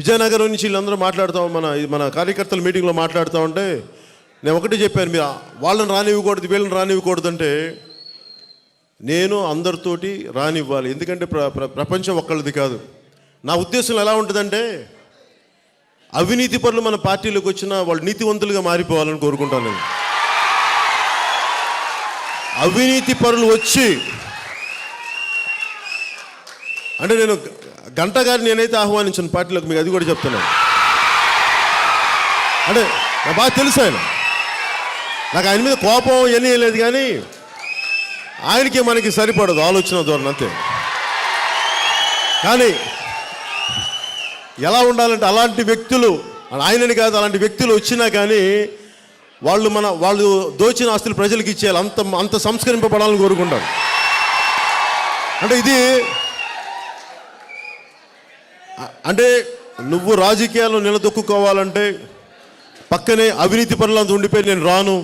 విజయనగరం నుంచి వీళ్ళందరూ మాట్లాడుతాం, మన కార్యకర్తల మీటింగ్లో మాట్లాడుతూ ఉంటే నేను ఒకటి చెప్పాను, మీరు వాళ్ళని రానివ్వకూడదు వీళ్ళని రానివ్వకూడదు అంటే నేను అందరితోటి రానివ్వాలి. ఎందుకంటే ప్రపంచం ఒక్కళ్ళది కాదు. నా ఉద్దేశం ఎలా ఉంటుందంటే అవినీతి పరులు మన పార్టీలోకి వచ్చినా వాళ్ళు నీతివంతులుగా మారిపోవాలని కోరుకుంటాను నేను. అవినీతి పరులు వచ్చి అంటే నేను గంట గారిని నేనైతే ఆహ్వానించాను పార్టీలోకి, మీకు అది కూడా చెప్తున్నాను. అంటే నాకు బాగా తెలుసు ఆయన, నాకు ఆయన మీద కోపం ఇవన్నీ లేదు, కానీ ఆయనకి మనకి సరిపడదు ఆలోచన ధోరణి అంతే. కానీ ఎలా ఉండాలంటే అలాంటి వ్యక్తులు, ఆయనని కాదు అలాంటి వ్యక్తులు వచ్చినా కానీ వాళ్ళు దోచిన ఆస్తులు ప్రజలకు ఇచ్చేయాలి, అంత సంస్కరింపబడాలని కోరుకుంటారు. అంటే ఇది అంటే నువ్వు రాజకీయాల్లో నిలదొక్కుకోవాలంటే పక్కనే అవినీతి పనులంతా ఉండిపోయి నేను రాను,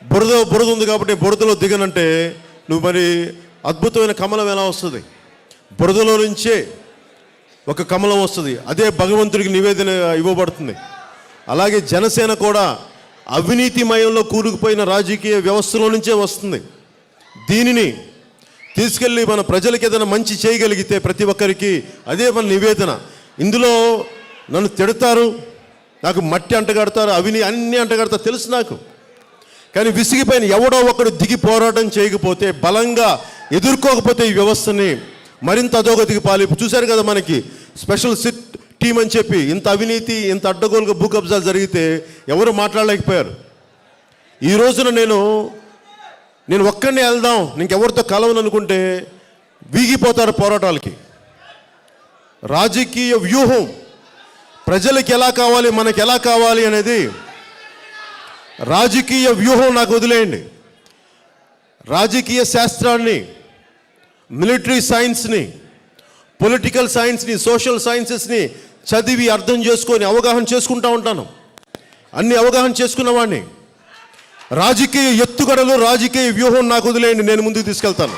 బురద ఉంది కాబట్టి బురదలో దిగనంటే నువ్వు మరి అద్భుతమైన కమలం ఎలా వస్తుంది? బురదలో నుంచే ఒక కమలం వస్తుంది, అదే భగవంతుడికి నివేదన ఇవ్వబడుతుంది. అలాగే జనసేన కూడా అవినీతిమయంలో కూరుకుపోయిన రాజకీయ వ్యవస్థలో నుంచే వస్తుంది. దీనిని తీసుకెళ్ళి మన ప్రజలకి ఏదైనా మంచి చేయగలిగితే ప్రతి ఒక్కరికి అదే మన నివేదన. ఇందులో నన్ను తిడతారు, నాకు మట్టి అంటగడతారు, అన్నీ అంటగడతారు తెలుసు నాకు. కానీ విసిగిపోయిన ఎవడో ఒకడు దిగి పోరాటం చేయకపోతే, బలంగా ఎదుర్కోకపోతే ఈ వ్యవస్థని మరింత అధోగతికి చూశారు కదా, మనకి స్పెషల్ సిట్ టీం అని చెప్పి ఇంత అవినీతి ఇంత అడ్డగోలుగా భూ కబ్జాలు జరిగితే ఎవరు మాట్లాడలేకపోయారు. ఈ రోజున నేను ఒక్కడినే వెళ్దాం ఇంకెవరితో కలవను అనుకుంటే వీగిపోతారు పోరాటాలకి. రాజకీయ వ్యూహం ప్రజలకు ఎలా కావాలి, మనకి ఎలా కావాలి అనేది రాజకీయ వ్యూహం నాకు వదిలేయండి. రాజకీయ శాస్త్రాన్ని, మిలిటరీ సైన్స్ని, పొలిటికల్ సైన్స్ని, సోషల్ సైన్సెస్ని చదివి అర్థం చేసుకొని అవగాహన చేసుకుంటూ ఉంటాను. అన్ని అవగాహన చేసుకున్నవాడిని. రాజకీయ ఎత్తుగడలు, రాజకీయ వ్యూహం నాకు వదిలేయండి, నేను ముందుకు తీసుకెళ్తాను.